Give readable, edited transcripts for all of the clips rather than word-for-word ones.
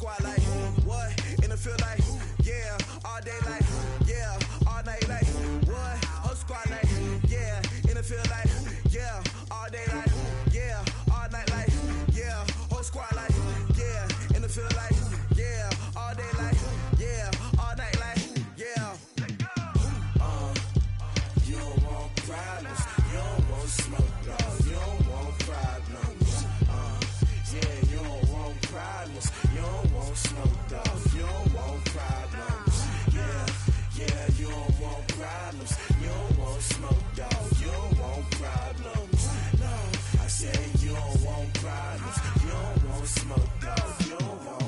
squad like, what? In the field like, yeah. All day like, yeah. All night like, what? Whole squad like, yeah. In the field like, yeah. All day like, yeah. All night like, yeah. Whole squad like, yeah. In the field like, yeah. All day like, yeah. All night like, yeah. You don't want problems. You don't want smoke, dog. You don't want problems. Yeah, you don't want problems. You don't want smoke, dog. You don't want problems. Yeah, you don't want problems. You don't want smoke, dog. You don't want problems. No, I said you don't want problems. You don't want smoke, dog. You don't want.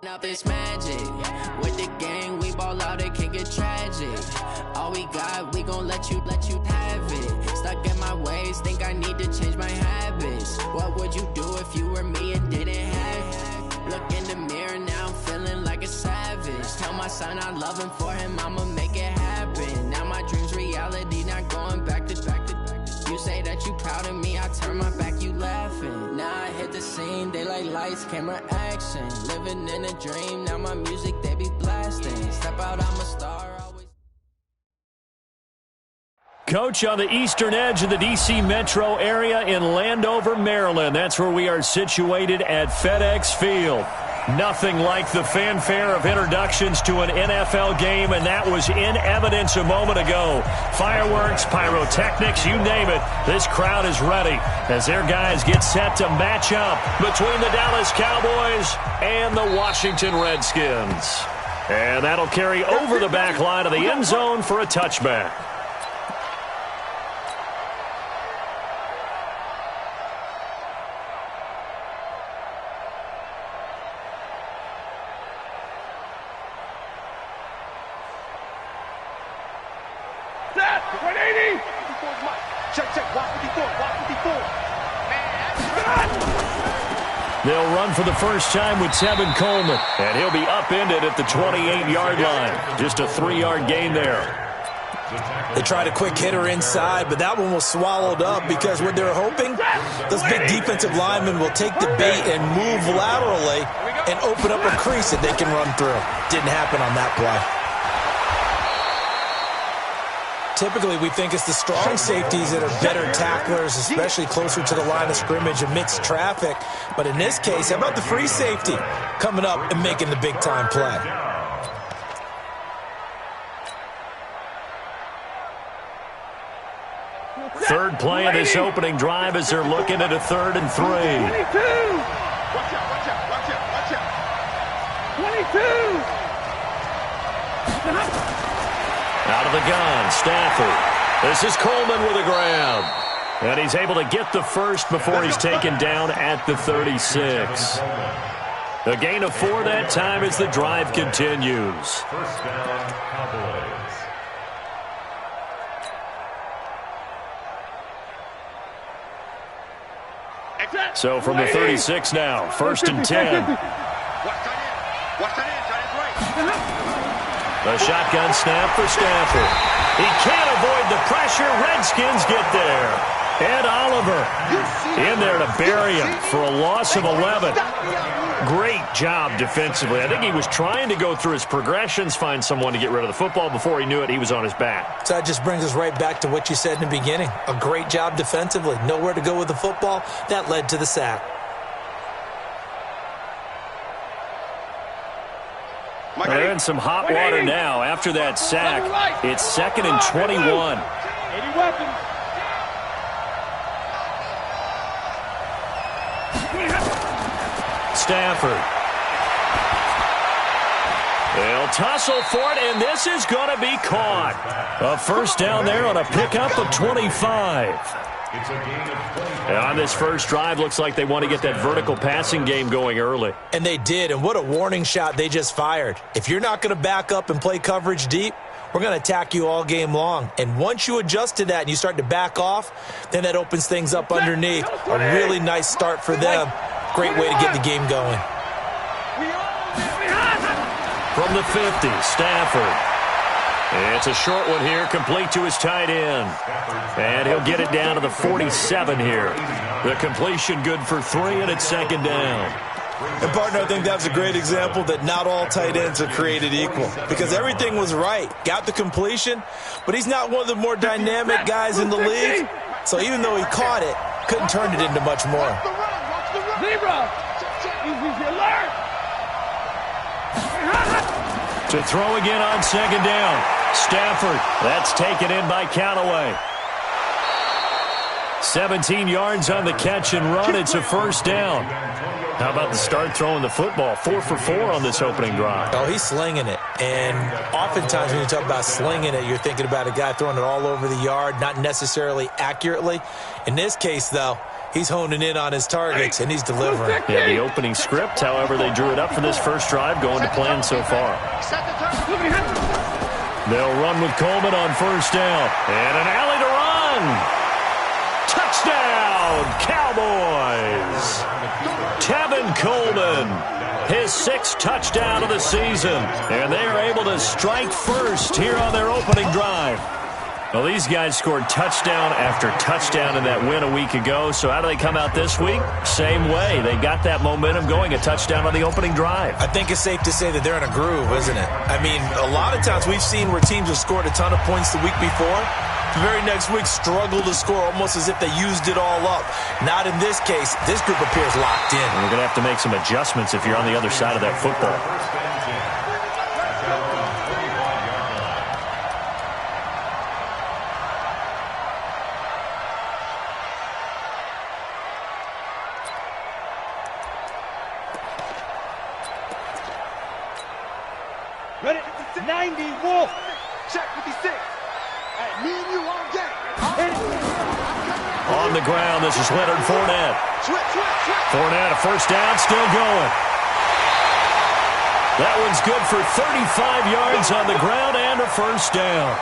Up this magic. With the gang, we ball out, it can get tragic. All we got, we gon' let you have it. Stuck in my ways, think I need to change my habits. What would you do if you were me and didn't have it? Look in the mirror, now I'm feeling like a savage. Tell my son I love him, for him I'ma make it happen. Now my dream's reality, not going back to. You say that you proud of me, I turn my back, you laughing. Now I hit the scene, they like lights, camera, action. Living in a dream, now my music, they be blasting. Step out, I'm a star, always. Coach, on the eastern edge of the D.C. metro area in Landover, Maryland. That's where we are situated at FedEx Field. Nothing like the fanfare of introductions to an NFL game, and that was in evidence a moment ago. Fireworks, pyrotechnics, you name it. This crowd is ready as their guys get set to match up between the Dallas Cowboys and the Washington Redskins. And that'll carry over the back line of the end zone for a touchback. They'll run for the first time with Tevin Coleman, and he'll be upended at the 28-yard line. Just a 3-yard gain there. They tried a quick hitter inside, but that one was swallowed up because what they're hoping, those big defensive linemen will take the bait and move laterally and open up a crease that they can run through. Didn't happen on that play. Typically, we think it's the strong safeties that are better tacklers, especially closer to the line of scrimmage amidst traffic. But in this case, how about the free safety coming up and making the big-time play? Third play of this opening drive as they're looking at a 3rd and 3. 22! Watch out, watch out, watch out, watch out. 22! Out of the gun, Stafford. This is Coleman with a grab. And he's able to get the first before he's taken down at the 36. A gain of 4 that time as the drive continues. First down, Cowboys. So from the 36 now, 1st and 10. The shotgun snap for Stafford. He can't avoid the pressure. Redskins get there. Ed Oliver in there to bury him for a loss of 11. Great job defensively. I think he was trying to go through his progressions, find someone to get rid of the football. Before he knew it, he was on his back. So that just brings us right back to what you said in the beginning. A great job defensively. Nowhere to go with the football. That led to the sack. They're in some hot water now after that sack. It's 2nd and 21. 80 weapons. Stafford. They'll They'll tussle for it, and this is going to be caught. A first down there on a pickup of 25. And on this first drive, looks like they want to get that vertical passing game going early. And they did, and what a warning shot they just fired. If you're not going to back up and play coverage deep, we're going to attack you all game long. And once you adjust to that and you start to back off, then that opens things up underneath. A really nice start for them. Great way to get the game going. From the 50, Stafford. It's a short one here, complete to his tight end. And he'll get it down to the 47 here. The completion good for 3, and it's second down. And, partner, I think that's a great example that not all tight ends are created equal. Because everything was right. Got the completion, but he's not one of the more dynamic guys in the league. So even though he caught it, couldn't turn it into much more. To throw again on second down. Stafford, that's taken in by Callaway. 17 yards on the catch and run. It's a first down. How about the start throwing the football? 4 for 4 on this opening drive. Oh, he's slinging it. And oftentimes when you talk about slinging it, you're thinking about a guy throwing it all over the yard, not necessarily accurately. In this case, though, he's honing in on his targets, and he's delivering. Yeah, the opening script, however, they drew it up for this first drive, going to plan so far. They'll run with Coleman on first down. And an alley to run. Touchdown, Cowboys. Tevin Coleman, his 6th touchdown of the season. And they are able to strike first here on their opening drive. Well, these guys scored touchdown after touchdown in that win a week ago. So how do they come out this week? Same way. They got that momentum going, a touchdown on the opening drive. I think it's safe to say that they're in a groove, isn't it? I mean, a lot of times we've seen where teams have scored a ton of points the week before. The very next week struggle to score almost as if they used it all up. Not in this case. This group appears locked in. And we're going to have to make some adjustments if you're on the other side of that football. Ready? 90, Wolf. Check 56. Me and you all day. On the ground, this is Leonard Fournette. Fournette, a first down, still going. That one's good for 35 yards on the ground and a first down.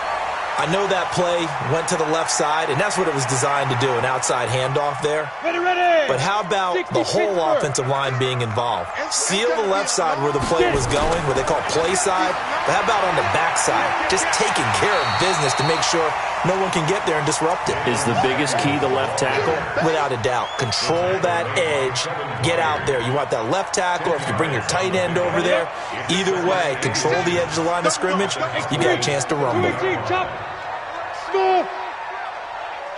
I know that play went to the left side, and that's what it was designed to do, an outside handoff there. Ready. But how about the whole offensive line being involved? Seal the left side where the play was going, what they call play side. But how about on the back side? Just taking care of business to make sure no one can get there and disrupt it. Is the biggest key the left tackle? Without a doubt. Control that edge. Get out there. You want that left tackle, or if you bring your tight end over there, either way, control the edge of the line of scrimmage, you got a chance to rumble.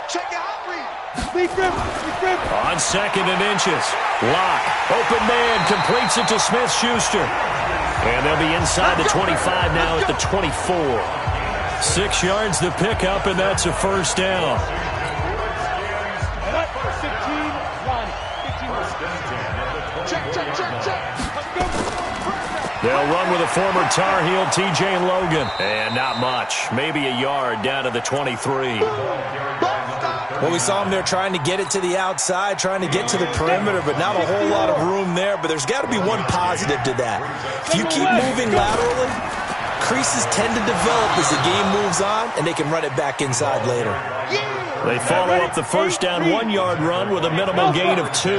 Check out read. On 2nd and inches. Lock. Open man. Completes it to Smith-Schuster. And they'll be inside the 25 now at the 24. 6 yards the pickup, and that's a first down. They'll run with a former Tar Heel, T.J. Logan. And not much. Maybe a yard down to the 23. Well, we saw him there trying to get it to the outside, trying to get to the perimeter, but not a whole lot of room there. But there's got to be one positive to that. If you keep moving laterally, creases tend to develop as the game moves on, and they can run it back inside later. They follow up the first down 1-yard run with a minimum gain of 2.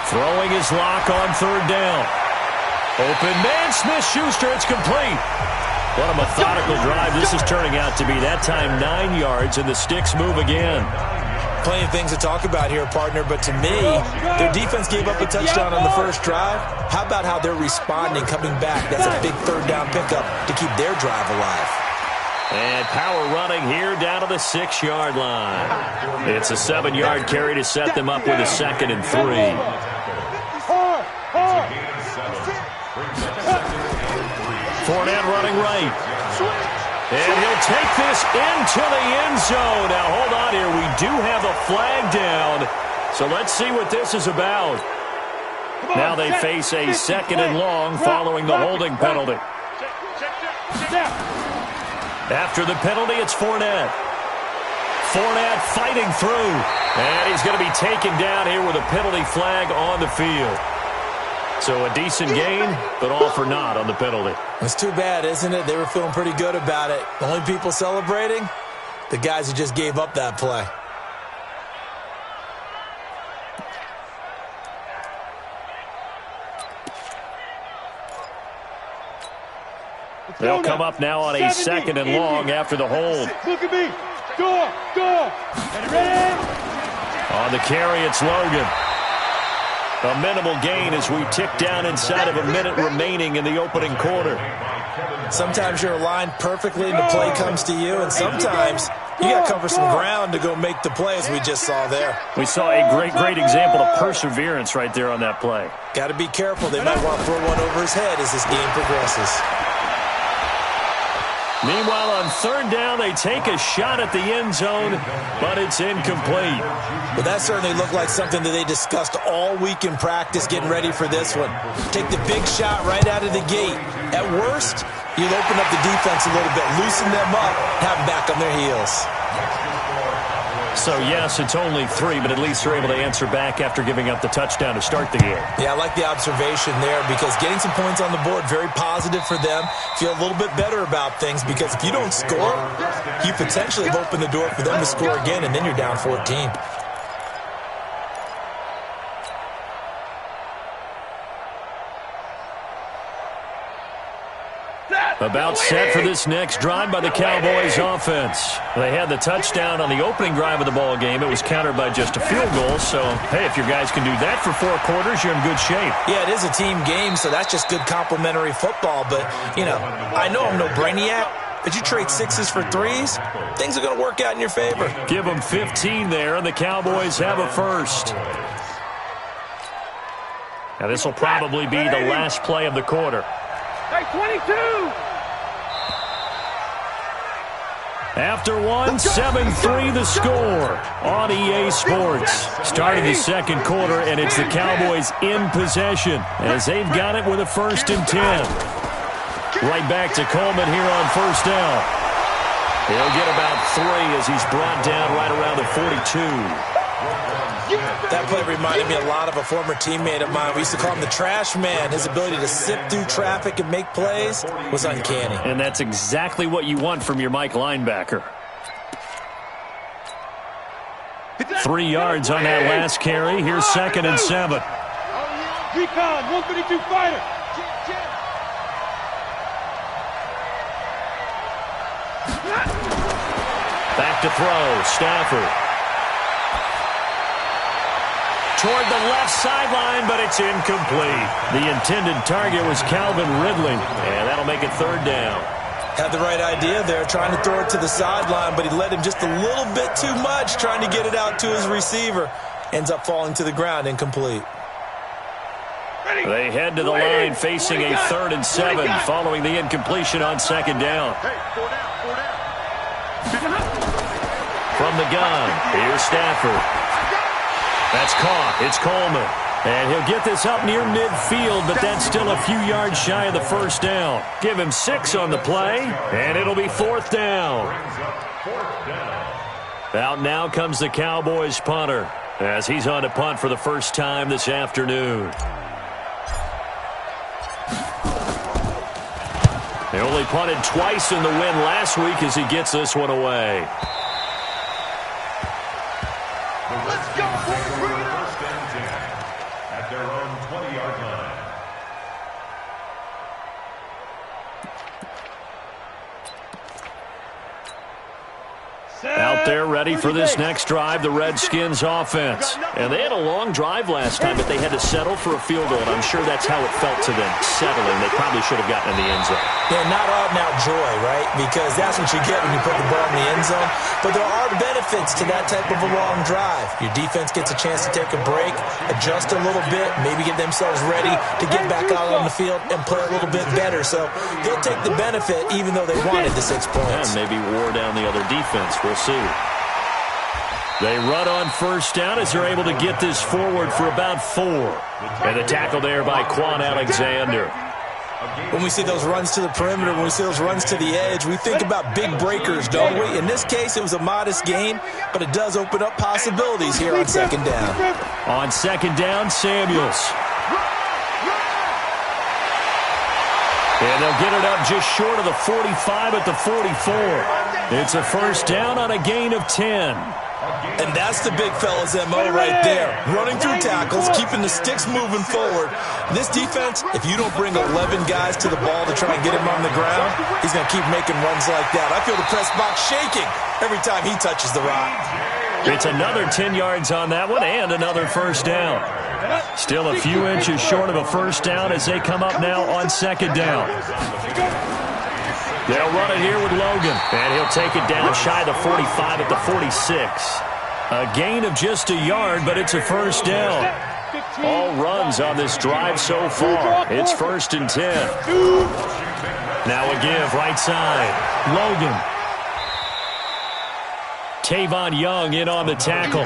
Throwing his lock on 3rd down. Open man, Smith-Schuster, it's complete. What a methodical drive this is turning out to be. That time 9 yards, and the sticks move again. Plenty of things to talk about here, partner, but to me, their defense gave up a touchdown on the first drive. How about how they're responding, coming back? That's a big 3rd down pickup to keep their drive alive. And power running here down to the 6-yard line. It's a 7-yard carry to set them up with a 2nd and 3. Fournette running right. And he'll take this into the end zone. Now, hold on here. We do have a flag down. So let's see what this is about. Now they face a 2nd and long following the holding penalty. After the penalty, it's Fournette. Fournette fighting through. And he's going to be taken down here with a penalty flag on the field. So a decent gain, but all for naught on the penalty. It's too bad, isn't it? They were feeling pretty good about it. The only people celebrating, the guys who just gave up that play. They'll come up now on a 2nd and long after the hold. Look at me. Door. And ready? On the carry, it's Logan. A minimal gain as we tick down inside of a minute remaining in the opening quarter. Sometimes you're aligned perfectly and the play comes to you, and sometimes you got to cover some ground to go make the play, as we just saw there. We saw a great example of perseverance right there on that play. Got to be careful. They might want to throw one over his head as this game progresses. Meanwhile, on 3rd down, they take a shot at the end zone, but it's incomplete. But that certainly looked like something that they discussed all week in practice getting ready for this one. Take the big shot right out of the gate. At worst, you'll open up the defense a little bit, loosen them up, have them back on their heels. So, yes, it's only 3, but at least they're able to answer back after giving up the touchdown to start the game. Yeah, I like the observation there because getting some points on the board, very positive for them. Feel a little bit better about things because if you don't score, you potentially have opened the door for them to score again, and then you're down 14. About set for this next drive by the Cowboys offense. They had the touchdown on the opening drive of the ball game. It was countered by just a field goal. So, hey, if your guys can do that for 4 quarters, you're in good shape. Yeah, it is a team game, so that's just good complementary football. But, you know, I know I'm no brainiac, but you trade 6s for 3s, things are going to work out in your favor. Give them 15 there, and the Cowboys have a first. Now, this will probably be the last play of the quarter. Hey, 22! After one, 7-3 the score on EA Sports. Started the 2nd quarter, and it's the Cowboys in possession as they've got it with a 1st and 10. Right back to Coleman here on 1st down. He'll get about 3 as he's brought down right around the 42. That play reminded me a lot of a former teammate of mine. We used to call him the trash man. His ability to sift through traffic and make plays was uncanny. And that's exactly what you want from your Mike linebacker. 3 yards on that last carry. Here's 2nd and 7. Recon, 132 fighter. Back to throw. Stafford. Toward the left sideline, but it's incomplete. The intended target was Calvin Ridley, and that'll make it 3rd down. Had the right idea there, trying to throw it to the sideline, but he led him just a little bit too much, trying to get it out to his receiver. Ends up falling to the ground, incomplete. They head to the line facing a 3rd and 7 following the incompletion on 2nd down. From the gun, here's Stafford. That's caught. It's Coleman. And he'll get this up near midfield, but that's still a few yards shy of the 1st down. Give him 6 on the play, and it'll be 4th down. Out now comes the Cowboys punter as he's on to punt for the first time this afternoon. They only punted twice in the win last week as he gets this one away. Let's go, boys. Bring it up. 1st and 10 at their own 20-yard line. Out there ready for this next drive, the Redskins offense. And they had a long drive last time, but they had to settle for a field goal, and I'm sure that's how it felt to them, settling. They probably should have gotten in the end zone. Yeah, not out-and-out joy, right? Because that's what you get when you put the ball in the end zone. But there are benefits to that type of a long drive. Your defense gets a chance to take a break, adjust a little bit, maybe get themselves ready to get back out on the field and play a little bit better. So they'll take the benefit even though they wanted the 6 points. And maybe wore down the other defense. We'll see. They run on first down as they're able to get this forward for about 4. And the tackle there by Quan Alexander. When we see those runs to the perimeter, when we see those runs to the edge, we think about big breakers, don't we? In this case, it was a modest gain, but it does open up possibilities here on second down. On second down, Samuels. And they'll get it up just short of the 45 at the 44. It's a first down on a gain of 10. And that's the big fella's MO right there. Running through tackles, keeping the sticks moving forward. This defense, if you don't bring 11 guys to the ball to try and get him on the ground, he's going to keep making runs like that. I feel the press box shaking every time he touches the rock. It's another 10 yards on that one and another first down. Still a few inches short of a first down as they come up now on second down. They'll run it here with Logan, and he'll take it down shy of the 45 at the 46. A gain of just a yard, but it's a first down. All runs on this drive so far. It's first and 10. Now a give right side. Logan. Tavon Young in on the tackle.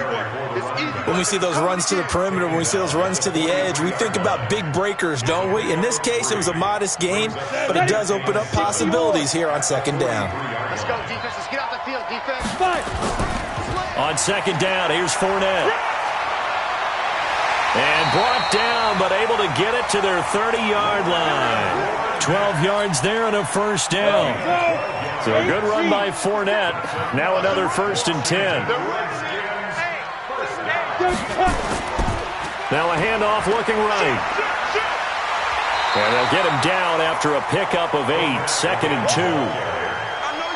When we see those runs to the perimeter, when we see those runs to the edge, we think about big breakers, don't we? In this case, it was a modest gain, but it does open up possibilities here on second down. Let's go, defense. Let's get out the field, defense. On second down, here's Fournette. And brought down, but able to get it to their 30-yard line. 12 yards there and a first down. So a good run by Fournette. Now another first and 10. Now a handoff looking right. And they'll get him down after a pickup of 8. Second and 2.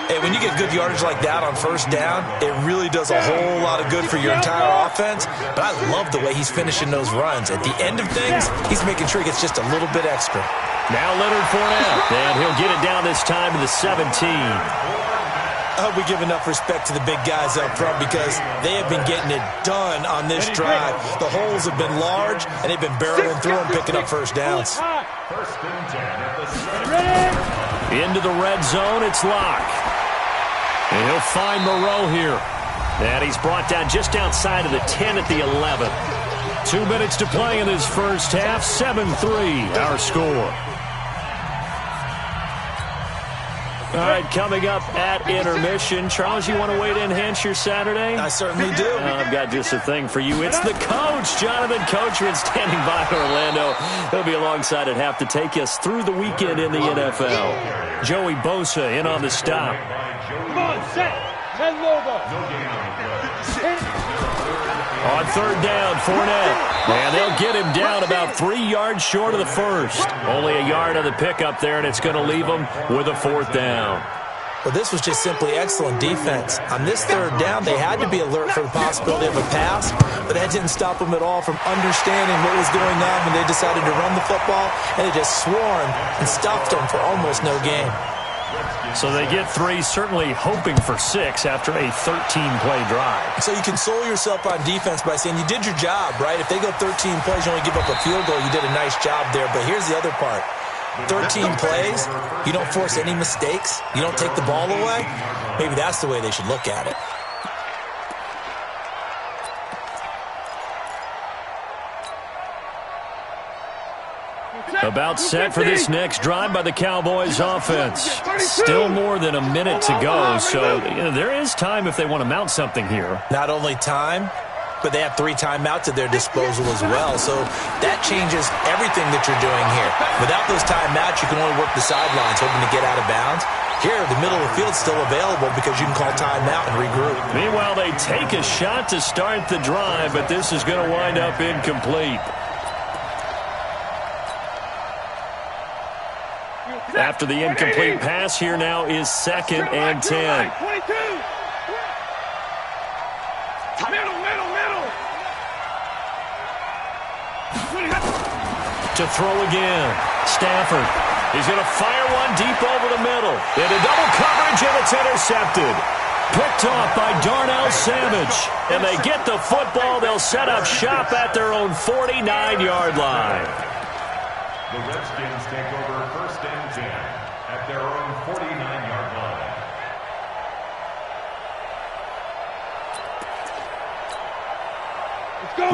Hey, when you get good yardage like that on first down, it really does a whole lot of good for your entire offense. But I love the way he's finishing those runs. At the end of things, he's making sure he gets just a little bit extra. Now Leonard Fournette, and he'll get it down this time to the 17. I hope we give enough respect to the big guys up front because they have been getting it done on this drive. The holes have been large, and they've been barreling through them, picking up first downs. First and 10 at the 7. Into the red zone, it's Locke. And he'll find Moreau here. And he's brought down just outside of the 10 at the 11. 2 minutes to play in this first half. 7-3, our score. All right, coming up at intermission. Charles, you want to wait to enhance your Saturday? I certainly do. I've got just a thing for you. It's the coach, Jonathan Coachman, standing by Orlando. He'll be alongside at half to take us through the weekend in the NFL. Joey Bosa in on the stop. Come on, set. 10 Lobo. On third down, Fournette. And they'll get him down about 3 yards short of the first. Only a yard on the pickup there, and it's going to leave them with a fourth down. Well, this was just simply excellent defense. On this third down, they had to be alert for the possibility of a pass, but that didn't stop them at all from understanding what was going on when they decided to run the football, and they just swarmed and stopped them for almost no gain. So they get 3, certainly hoping for 6 after a 13-play drive. So you console yourself on defense by saying you did your job, right? If they go 13 plays, you only give up a field goal, you did a nice job there. But here's the other part. 13 plays, you don't force any mistakes, you don't take the ball away. Maybe that's the way they should look at it. About set for this next drive by the Cowboys offense. Still more than a minute to go, so there is time if they want to mount something here. Not only time, but they have 3 timeouts at their disposal as well, so that changes everything that you're doing here. Without those timeouts, you can only work the sidelines, hoping to get out of bounds. Here, the middle of the field's still available because you can call timeout and regroup. Meanwhile, they take a shot to start the drive, but this is going to wind up incomplete. After the incomplete pass, here now is 2nd and 10. 22. To throw again. Stafford. He's going to fire one deep over the middle. Into double coverage, and it's intercepted. Picked off by Darnell Savage. And they get the football. They'll set up shop at their own 49-yard line. The Redskins take over 1st and 10 at their own 49-yard line.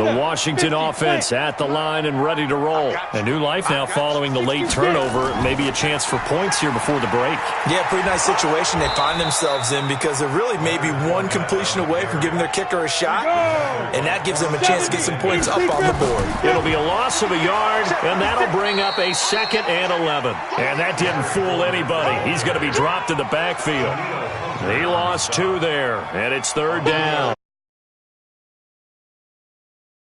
The Washington offense at the line and ready to roll. A new life now following the late turnover. Maybe a chance for points here before the break. Yeah, pretty nice situation they find themselves in because they're really maybe one completion away from giving their kicker a shot, and that gives them a chance to get some points up on the board. It'll be a loss of a yard, and that'll bring up a 2nd and 11. And that didn't fool anybody. He's going to be dropped in the backfield. He lost 2 there, and it's 3rd down.